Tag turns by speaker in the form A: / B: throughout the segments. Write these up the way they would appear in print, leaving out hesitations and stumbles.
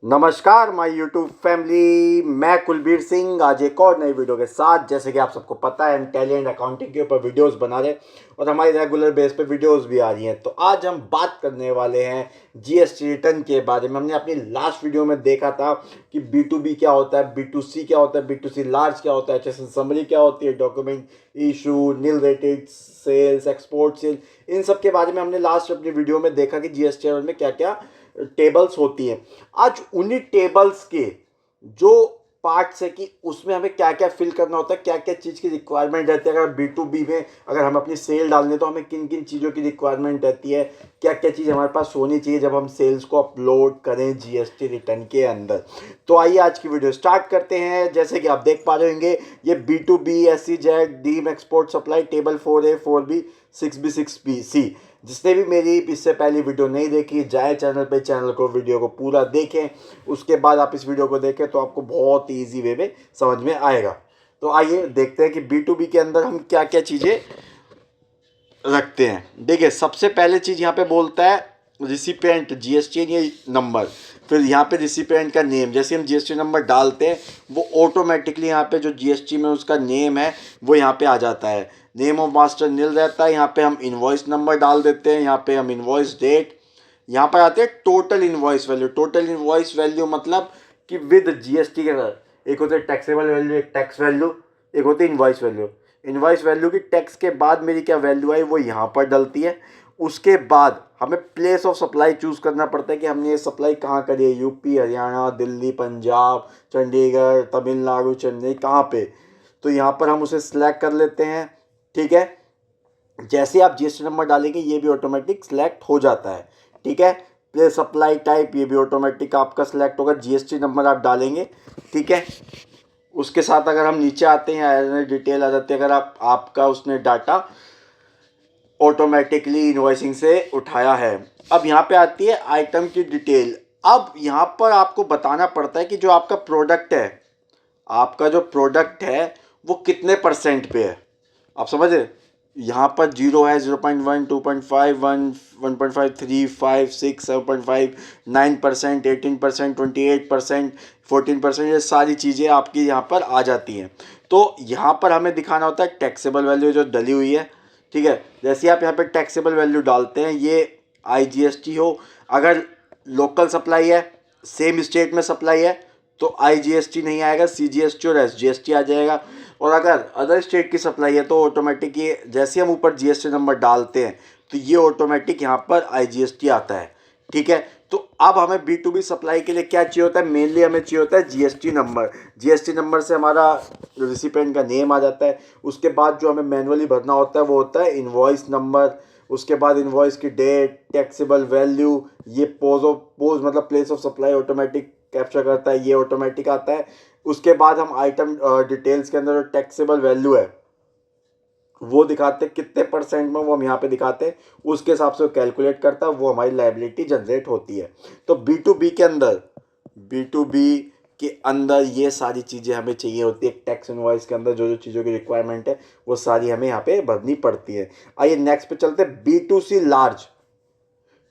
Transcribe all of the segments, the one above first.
A: नमस्कार my YouTube family, मैं कुलबीर सिंह आज एक और नई वीडियो के साथ। जैसे कि आप सबको पता है, हम टैली एंड अकाउंटिंग के ऊपर वीडियोस बना रहे हैं और हमारी रेगुलर बेस पे वीडियोस भी आ रही हैं। तो आज हम बात करने वाले हैं जीएसटी रिटर्न के बारे में। हमने अपनी लास्ट वीडियो में देखा था कि B2B क्या होता है, B2C क्या होता है, B2C लार्ज क्या होता है, एचएसएन समरी क्या होती है, document issue, nil rated sales, export sale, इन सब के बारे में हमने लास्ट अपनी वीडियो में देखा कि जीएसटी में क्या क्या टेबल्स होती हैं। आज उन्हीं टेबल्स के जो पार्ट्स है कि उसमें हमें क्या क्या फिल करना होता है, क्या क्या चीज़ की रिक्वायरमेंट रहती है। अगर B2B में अगर हम अपनी सेल डालने तो हमें किन किन चीज़ों की रिक्वायरमेंट रहती है, क्या क्या चीज़ हमारे पास होनी चाहिए जब हम सेल्स को अपलोड करें जीएसटी रिटर्न के अंदर। तो आइए आज की वीडियो स्टार्ट करते हैं। जैसे कि आप देख पा रहे होंगे, ये B2B, SEZ, deem export supply table 4A, 4B, 6B, 6BC। जिसने भी मेरी इससे पहली वीडियो नहीं देखी, जाए चैनल पे, चैनल को वीडियो को पूरा देखें, उसके बाद आप इस वीडियो को देखें तो आपको बहुत ही ईजी वे में समझ में आएगा। तो आइए देखते हैं कि B2B के अंदर हम क्या क्या चीज़ें रखते हैं। देखिए, सबसे पहले चीज़ यहाँ पे बोलता है रिसिपिएंट जीएसटी नंबर। फिर यहाँ पे रिसिपिएंट का नेम, जैसे हम जीएसटी नंबर डालते हैं वो ऑटोमेटिकली यहाँ पे जो जीएसटी में उसका नेम है वो यहाँ पे आ जाता है। नेम ऑफ मास्टर नील रहता है। यहाँ पे हम इन्वॉइस नंबर डाल देते हैं, यहाँ पे हम इन्वॉइस डेट, यहाँ पर आते हैं total invoice value. Total invoice value मतलब कि विद जीएसटी के साथ एक होता है टैक्सेबल वैल्यू, एक टैक्स वैल्यू, एक होती है इन्वॉइस वैल्यू। इन्वॉइस वैल्यू की टैक्स के बाद मेरी क्या वैल्यू आई वो यहाँ पर डलती है। उसके बाद हमें प्लेस ऑफ सप्लाई चूज़ करना पड़ता है कि हमने ये सप्लाई कहाँ करी है, यूपी, हरियाणा, दिल्ली, पंजाब, चंडीगढ़, तमिलनाडु, चेन्नई, कहाँ पे। तो यहाँ पर हम उसे सिलेक्ट कर लेते हैं। ठीक है, जैसे आप जीएसटी नंबर डालेंगे ये भी ऑटोमेटिक सिलेक्ट हो जाता है। ठीक है, प्लेस सप्लाई टाइप ये भी ऑटोमेटिक आपका सिलेक्ट होगा, जीएसटी नंबर आप डालेंगे। ठीक है, उसके साथ अगर हम नीचे आते हैं डिटेल आ जाती है। अगर आपका उसने डाटा ऑटोमेटिकली इनवॉइसिंग से उठाया है। अब यहाँ पे आती है आइटम की डिटेल। अब यहाँ पर आपको बताना पड़ता है कि जो आपका प्रोडक्ट है, आपका जो प्रोडक्ट है वो कितने परसेंट पे है। आप समझ रहे, यहाँ पर 0 है, 0.1, 2.5, 1, 1.5, 3, 5, 6, 7.5, 9%, 18%, 28%, 14%, ये सारी चीज़ें आपकी यहाँ पर आ जाती हैं। तो यहाँ पर हमें दिखाना होता है टैक्सेबल वैल्यू जो डली हुई है। ठीक है, जैसे आप यहाँ पे टैक्सेबल वैल्यू डालते हैं, ये IGST हो। अगर लोकल सप्लाई है, सेम स्टेट में सप्लाई है, तो IGST नहीं आएगा, CGST और SGST आ जाएगा। और अगर अदर स्टेट की सप्लाई है तो ऑटोमेटिक ये जैसे हम ऊपर GST नंबर डालते हैं तो ये ऑटोमेटिक यहाँ पर IGST आता है। ठीक है, तो अब हमें B2B सप्लाई के लिए क्या चाहिए होता है, मेनली हमें चाहिए होता है GST नंबर। GST नंबर से हमारा रिसिपेंट का नेम आ जाता है। उसके बाद जो हमें मैनुअली भरना होता है वो होता है इन्वॉइस नंबर। उसके बाद इन्वॉइस की डेट, टैक्सेबल वैल्यू, ये पोज मतलब place of supply automatic capture करता है, ये ऑटोमेटिक आता है। उसके बाद हम आइटम डिटेल्स के अंदर जो टैक्सेबल वैल्यू है वो दिखाते हैं कितने परसेंट में, वो हम यहाँ पे दिखाते हैं। उसके हिसाब से वो कैलकुलेट करता है, वो हमारी लायबिलिटी जनरेट होती है। तो B2B के अंदर, B2B के अंदर ये सारी चीज़ें हमें चाहिए होती है। टैक्स इनवॉइस के अंदर जो जो चीज़ों की रिक्वायरमेंट है वो सारी हमें यहाँ पे भरनी पड़ती है। आइए नेक्स्ट पे चलते हैं, B2C लार्ज।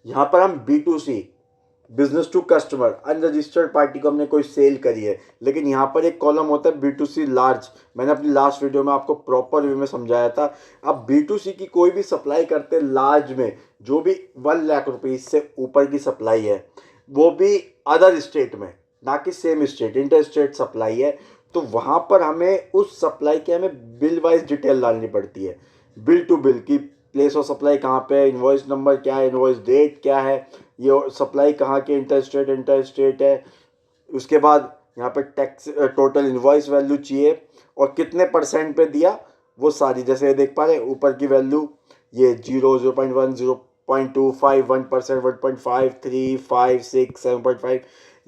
A: यहाँ पर हम B2C, business to customer, unregistered party को हमने कोई सेल करी है, लेकिन यहाँ पर एक कॉलम होता है B2C लार्ज। मैंने अपनी लास्ट वीडियो में आपको प्रॉपर वे में समझाया था। अब B2C की कोई भी सप्लाई करते हैं लार्ज में, जो भी 1 लाख रुपये से ऊपर की सप्लाई है, वो भी अदर स्टेट में, ना कि same state, inter state supply है, तो वहाँ पर हमें उस सप्लाई की हमें बिल वाइज डिटेल डालनी पड़ती है। बिल टू बिल की प्लेस ऑफ सप्लाई कहाँ पे है, इन्वॉइस नंबर क्या है, इन्वॉइस डेट क्या है, ये सप्लाई कहाँ के इंटर स्टेट है। उसके बाद यहाँ पे टैक्स टोटल इन्वॉइस वैल्यू चाहिए और कितने परसेंट पे दिया वो सारी, जैसे देख पा रहे हैं ऊपर की वैल्यू, ये 0, 0.1, 0.25, 1%, 1.5, 3, 5, 6, 7.5,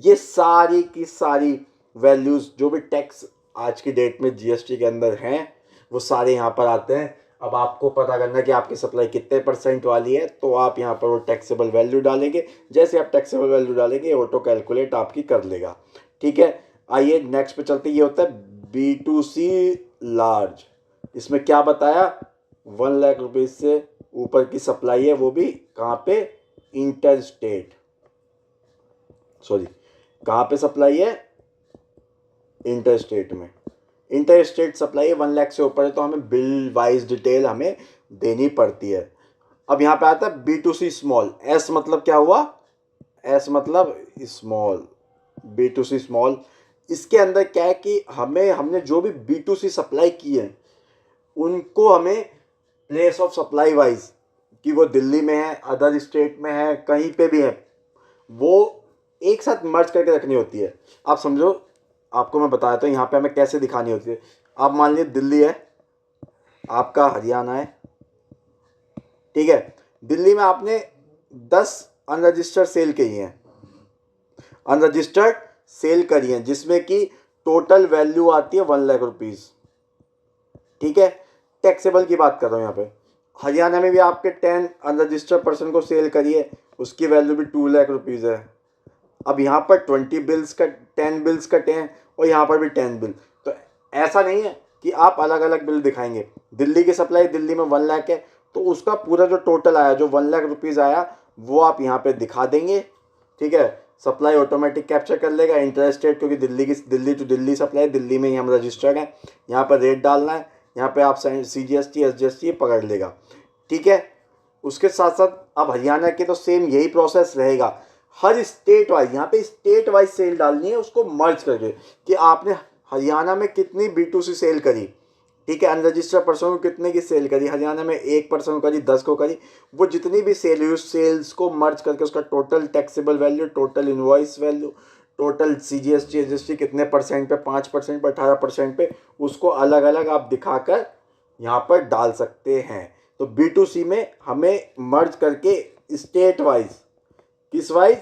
A: ये सारी की सारी वैल्यूज़ जो भी टैक्स आज की डेट में जीएसटी के अंदर हैं वो सारे यहाँ पर आते हैं। अब आपको पता करना कि आपकी सप्लाई कितने परसेंट वाली है, तो आप यहाँ पर वो टैक्सेबल वैल्यू डालेंगे। जैसे आप टैक्सेबल वैल्यू डालेंगे ऑटो कैलकुलेट आपकी कर लेगा। ठीक है, आइए नेक्स्ट पे चलते। ये होता है B2C लार्ज। इसमें क्या बताया, 1 लाख रुपये से ऊपर की सप्लाई है, वो भी कहाँ पे, इंटर स्टेट, सॉरी, कहाँ पे सप्लाई है? इंटर स्टेट में। इंटर स्टेट सप्लाई 1 लाख से ऊपर है तो हमें बिल वाइज डिटेल हमें देनी पड़ती है। अब यहाँ पे आता है B2C स्मॉल। एस मतलब क्या हुआ? एस मतलब स्मॉल, B2C स्मॉल। इसके अंदर क्या है कि हमने जो भी B2C सप्लाई की है उनको हमें प्लेस ऑफ सप्लाई वाइज, कि वो दिल्ली में है, अदर स्टेट में है, कहीं पे भी है, वो एक साथ मर्ज करके रखनी होती है। आप समझो, आपको मैं बताया तो यहाँ पे हमें कैसे दिखानी होती है। आप मान लीजिए दिल्ली है, आपका हरियाणा है, ठीक है। दिल्ली में आपने 10 अनरजिस्टर्ड सेल की हैं, अनरजिस्टर्ड सेल करी हैं, जिसमें कि टोटल वैल्यू आती है 1 लाख रुपीज़, ठीक है। टैक्सेबल की बात कर रहा हूँ यहाँ पे। हरियाणा में भी आपके 10 अनरजिस्टर्ड पर्सन को सेल करी है, उसकी वैल्यू भी 2 लाख रुपीज़ है। अब यहाँ पर 20 बिल्स का 10 बिल्स कटे हैं और यहाँ पर भी 10 बिल। तो ऐसा नहीं है कि आप अलग अलग बिल दिखाएंगे। दिल्ली की सप्लाई दिल्ली में 1 लाख है तो उसका पूरा जो टोटल आया, जो 1 लाख रुपीज़ आया, वो आप यहाँ पे दिखा देंगे, ठीक है। सप्लाई ऑटोमेटिक कैप्चर कर लेगा। इंटर स्टेट, क्योंकि दिल्ली टू दिल्ली सप्लाई, दिल्ली में ही हम रजिस्टर्ड हैं, यहाँ पर रेट डालना है, यहाँ पे आप CGST SGST पकड़ लेगा, ठीक है। उसके साथ साथ अब हरियाणा के तो सेम यही प्रोसेस रहेगा। हर स्टेट वाइज, यहाँ पे स्टेट वाइज सेल डालनी है उसको मर्ज करके, कि आपने हरियाणा में कितनी B2C सेल करी, ठीक है। अनरजिस्टर्ड पर्सन को कितने की सेल करी, हरियाणा में 1 पर्सन को करी, 10 को करी, वो जितनी भी सेल हुई उस सेल्स को मर्ज करके उसका total taxable value, total invoice value, total CGST SGST कितने परसेंट पे, 5% पे, 18% पे, उसको अलग अलग आप दिखाकर यहाँ पर डाल सकते हैं। तो B2C में हमें मर्ज करके स्टेट वाइज, किस वाइज?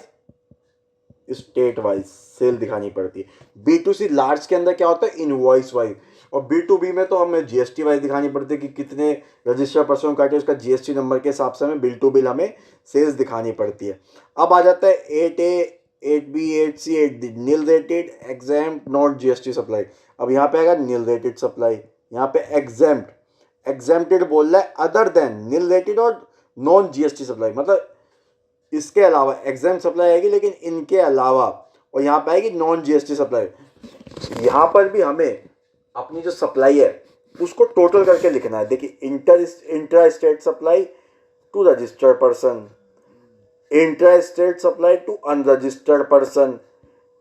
A: स्टेट वाइज सेल दिखानी पड़ती है। B2C लार्ज के अंदर क्या होता है? Invoice wise. और B2B में तो हमें GST वाइज दिखानी पड़ती है कि कितने रजिस्टर्ड पर्सन काटे, उसका GST नंबर के हिसाब से हमें बिल टू बिल हमें सेल्स दिखानी पड़ती है। अब आ जाता है 8A 8B 8C 8D, nil rated exempt not GST supply. अब यहाँ पे आएगा नील रेटेड सप्लाई, यहाँ पे एग्जाम्प्ट, एग्जाम्प्टेड बोल रहा है अदर देन नील रेटेड और नॉन GST सप्लाई, मतलब इसके अलावा एग्जाम सप्लाई आएगी लेकिन इनके अलावा, और यहाँ पे आएगी नॉन GST सप्लाई। यहाँ पर भी हमें अपनी जो सप्लाई है उसको टोटल करके लिखना है। देखिए, inter state supply to registered person, inter state supply to unregistered person,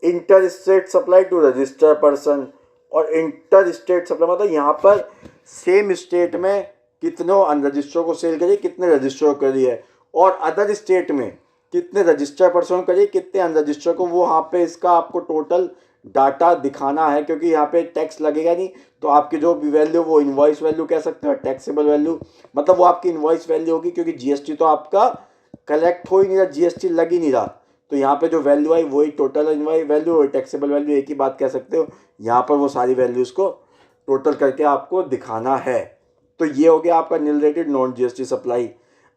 A: inter state supply to registered person, और इंटर स्टेट सप्लाई मतलब यहाँ पर सेम स्टेट में कितनों अनरजिस्टर्ड को सेल करिए, कितने रजिस्टर करी है, और अदर स्टेट में कितने रजिस्टर पर्सन करिए, कितने अनरजिस्टर को, वो यहाँ पे इसका आपको टोटल डाटा दिखाना है। क्योंकि यहाँ पे टैक्स लगेगा नहीं, तो आपकी जो भी वैल्यू वो इनवॉइस वैल्यू कह सकते हो, टैक्सेबल वैल्यू मतलब वो आपकी इनवॉइस वैल्यू होगी, क्योंकि GST तो आपका कलेक्ट हो ही नहीं रहा, GST लग ही नहीं रहा। तो यहाँ पे जो वैल्यू आई वही टोटल इनवॉइस वैल्यू और टैक्सेबल वैल्यू एक ही बात कह सकते हो। यहाँ पर वो सारी वैल्यूज़ को टोटल करके आपको दिखाना है। तो ये हो गया आपका nil rated non GST supply.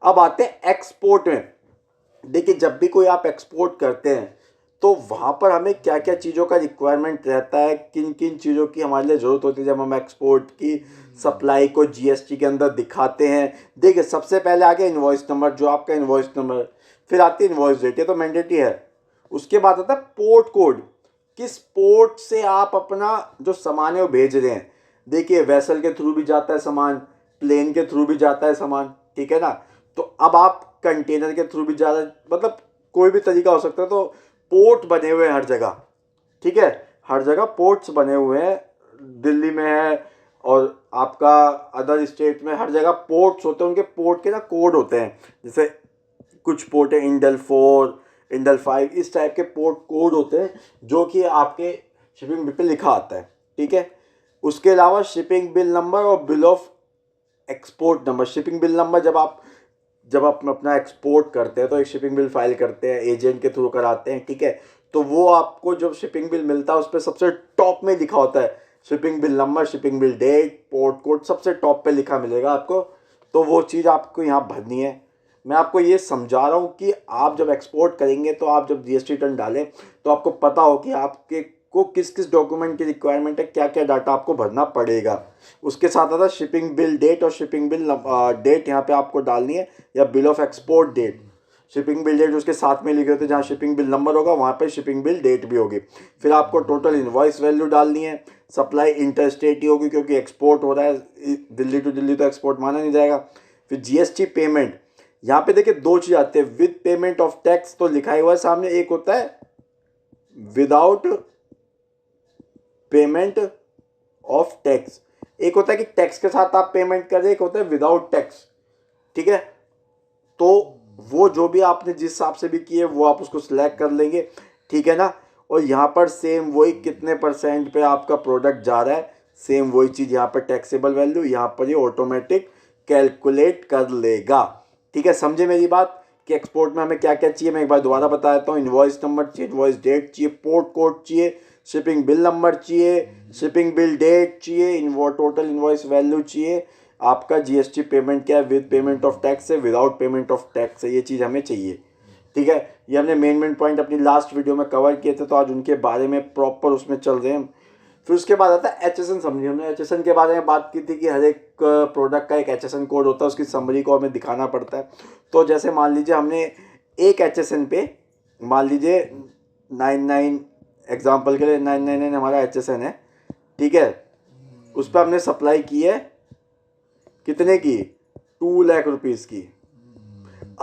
A: अब आते हैं एक्सपोर्ट में। देखिए, जब भी कोई आप एक्सपोर्ट करते हैं तो वहाँ पर हमें क्या क्या चीज़ों का रिक्वायरमेंट रहता है, किन किन चीज़ों की हमारे लिए ज़रूरत होती है जब हम एक्सपोर्ट की सप्लाई को GST के अंदर दिखाते हैं। देखिए, सबसे पहले आ गया इन्वॉइस नंबर, जो आपका इन्वॉइस नंबर, फिर आती है इन्वॉइस डेट, ये तो मैंडेटरी है। उसके बाद आता है पोर्ट कोड, किस पोर्ट से आप अपना जो सामान है वो भेज रहे हैं। देखिए, वेसल के थ्रू भी जाता है सामान, प्लेन के थ्रू भी जाता है सामान, ठीक है ना। तो अब आप कंटेनर के थ्रू भी जा रहे, मतलब कोई भी तरीका हो सकता है। तो पोर्ट बने हुए हैं हर जगह, ठीक है, हर जगह पोर्ट्स बने हुए हैं। दिल्ली में है और आपका अदर स्टेट में हर जगह पोर्ट्स होते हैं, उनके पोर्ट के ना कोड होते हैं। जैसे कुछ पोर्ट है इंडल 4, इंडल 5, इस टाइप के पोर्ट कोड होते हैं जो कि आपके शिपिंग बिल पे लिखा आता है, ठीक है। उसके अलावा शिपिंग बिल नंबर और bill of export number. Shipping bill number जब आप अपना एक्सपोर्ट करते हैं तो एक शिपिंग बिल फाइल करते हैं, एजेंट के थ्रू कराते हैं, ठीक है। तो वो आपको जब शिपिंग बिल मिलता है उस पर सबसे टॉप में लिखा होता है shipping bill number, shipping bill date, port code, सबसे टॉप पे लिखा मिलेगा आपको। तो वो चीज़ आपको यहाँ भरनी है। मैं आपको ये समझा रहा हूँ कि आप जब एक्सपोर्ट करेंगे तो आप जब GST रिटर्न डालें तो आपको पता हो कि आपके को किस किस डॉक्यूमेंट की रिक्वायरमेंट है, क्या क्या डाटा आपको भरना पड़ेगा। उसके साथ आता है शिपिंग बिल डेट और शिपिंग बिल डेट यहाँ पे आपको डालनी है, या bill of export date. Shipping bill date उसके साथ में लिखे होते हैं, जहाँ शिपिंग बिल नंबर होगा वहाँ पे शिपिंग बिल डेट भी होगी। फिर आपको टोटल इनवॉइस वैल्यू डालनी है। सप्लाई इंटरस्टेट ही होगी क्योंकि एक्सपोर्ट हो रहा है, दिल्ली टू दिल्ली तो एक्सपोर्ट माना नहीं जाएगा। फिर जीएसटी पेमेंट, यहाँ पे देखिए दो चीज़ आते हैं, विद पेमेंट ऑफ टैक्स तो लिखा ही हुआ है सामने, एक होता है विदाउट पेमेंट ऑफ टैक्स, एक होता है कि टैक्स के साथ आप पेमेंट कर रहे, एक होता है विदाउट टैक्स। ठीक है, तो वो जो भी आपने जिस हिसाब से भी किए वो आप उसको सिलेक्ट कर लेंगे। ठीक है ना, और यहाँ पर सेम वही कितने % पे आपका प्रोडक्ट जा रहा है, सेम वही चीज़ यहाँ पर टैक्सेबल वैल्यू यहाँ पर ये ऑटोमेटिक कैलकुलेट कर लेगा। ठीक है, समझे मेरी बात कि एक्सपोर्ट में हमें क्या क्या चाहिए, मैं एक बार दोबारा बता देता हूँ। इनवॉइस नंबर चाहिए, इनवॉइस डेट चाहिए, पोर्ट कोड चाहिए, शिपिंग बिल नंबर चाहिए, शिपिंग बिल डेट चाहिए, टोटल इनवॉइस वैल्यू चाहिए, आपका जीएसटी पेमेंट क्या है, विद पेमेंट ऑफ टैक्स है, विदाउट पेमेंट ऑफ टैक्स है, ये चीज़ हमें चाहिए। ठीक है, ये हमने मेन पॉइंट अपनी लास्ट वीडियो में कवर किए थे, तो आज उनके बारे में प्रॉपर उसमें चल रहे हैं। फिर उसके बाद आता है HSN समरी। हमने HSN के बारे में बात की थी कि हर एक प्रोडक्ट का एक HSN कोड होता है, उसकी समरी को हमें दिखाना पड़ता है। तो जैसे मान लीजिए हमने एक HSN पे, मान लीजिए 99 एग्जाम्पल के लिए 999 हमारा HSN है। ठीक है, उस पर हमने सप्लाई की है कितने की, 2 लाख रुपीज़ की,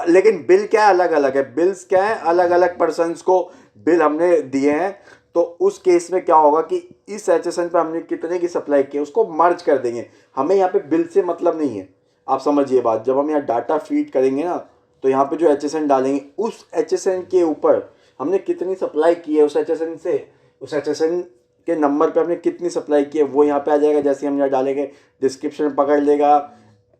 A: लेकिन बिल क्या है, अलग अलग है। बिल्स क्या है, अलग अलग पर्सन्स को बिल हमने दिए हैं। तो उस केस में क्या होगा कि इस HSN पे हमने कितने की सप्लाई की है उसको मर्ज कर देंगे। हमें यहाँ पे बिल से मतलब नहीं है, आप समझिए बात। जब हम यहाँ डाटा फीड करेंगे ना, तो यहाँ पे जो HSN डालेंगे, उस HSN के ऊपर हमने कितनी सप्लाई की है, उस HSN से, उस HSN के नंबर पे हमने कितनी सप्लाई की है वो यहाँ पे आ जाएगा। जैसे हम यहाँ डालेंगे, डिस्क्रिप्शन पकड़ लेगा,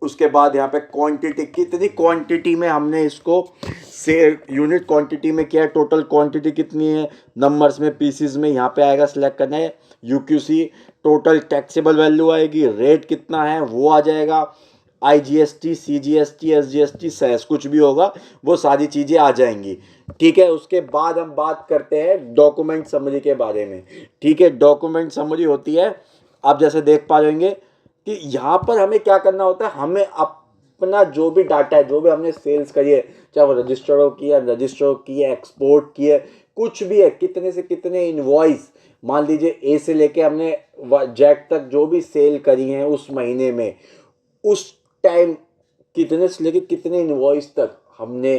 A: उसके बाद यहाँ पे क्वांटिटी, कितनी क्वांटिटी में हमने इसको से यूनिट क्वांटिटी में किया है, टोटल क्वांटिटी कितनी है, नंबर्स में, पीसीज में, यहाँ पे आएगा, सिलेक्ट करना है यूक्यूसी, टोटल टैक्सेबल वैल्यू आएगी, रेट कितना है वो आ जाएगा, IGST, CGST, SGST, सेस कुछ भी होगा वो सारी चीज़ें आ जाएंगी। ठीक है, उसके बाद हम बात करते हैं डॉक्यूमेंट समरी के बारे में। ठीक है, डॉक्यूमेंट समरी होती है, आप जैसे देख पा जाएंगे कि यहाँ पर हमें क्या करना होता है, हमें अपना जो भी डाटा है, जो भी हमने सेल्स करी है, चाहे वो रजिस्टर की है, एक्सपोर्ट की है, कुछ भी है, कितने से कितने इनवॉइस, मान लीजिए ए से लेके हमने जेड तक जो भी सेल करी है उस महीने में, उस टाइम कितने से लेके कितने इनवॉइस तक हमने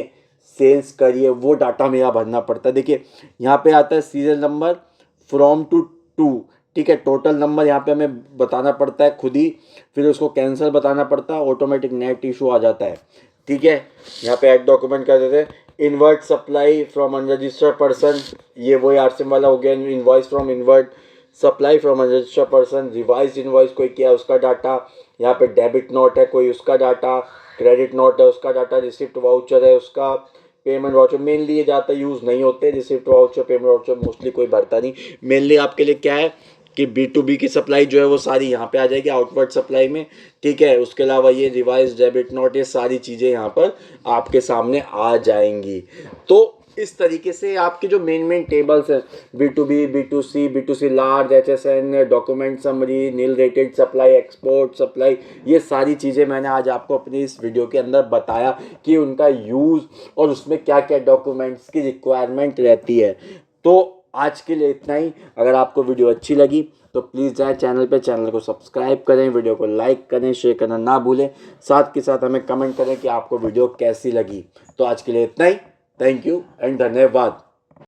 A: सेल्स करी है, वो डाटा मेरा भरना पड़ता है। देखिए यहाँ पे आता है सीरियल नंबर फ्रॉम टू। ठीक है, टोटल नंबर यहाँ पे हमें बताना पड़ता है खुद ही, फिर उसको कैंसिल बताना पड़ता है, ऑटोमेटिक नेट इशू आ जाता है। ठीक है, यहाँ पे ऐड डॉक्यूमेंट कर देते हैं, inward supply from unregistered person, ये वही आरसीएम वाला हो गया। Invoice from inward supply from unregistered person, revise invoice कोई किया उसका डाटा, यहाँ पे डेबिट नोट है कोई उसका डाटा, क्रेडिट नोट है उसका डाटा, रिसिप्ट वाउचर है उसका, पेमेंट वाउचर मेनली ये ज़्यादा यूज़ नहीं होते, receipt voucher, payment voucher mostly कोई भरता नहीं। मेनली आपके लिए क्या है कि B2B की सप्लाई जो है वो सारी यहाँ पे आ जाएगी आउटवर्ड सप्लाई में। ठीक है, उसके अलावा ये रिवाइज डेबिट नोट, ये सारी चीज़ें यहाँ पर आपके सामने आ जाएंगी। तो इस तरीके से आपके जो मेन टेबल्स हैं, B2B, B2C large, HSN, document summary, nil rated supply, export supply, ये सारी चीज़ें मैंने आज आपको अपनी इस वीडियो के अंदर बताया कि उनका यूज़ और उसमें क्या क्या डॉक्यूमेंट्स की रिक्वायरमेंट रहती है। तो आज के लिए इतना ही। अगर आपको वीडियो अच्छी लगी तो प्लीज़ जाए चैनल को सब्सक्राइब करें, वीडियो को लाइक करें, शेयर करना ना भूलें, साथ के साथ हमें कमेंट करें कि आपको वीडियो कैसी लगी। तो आज के लिए इतना ही। थैंक यू एंड धन्यवाद।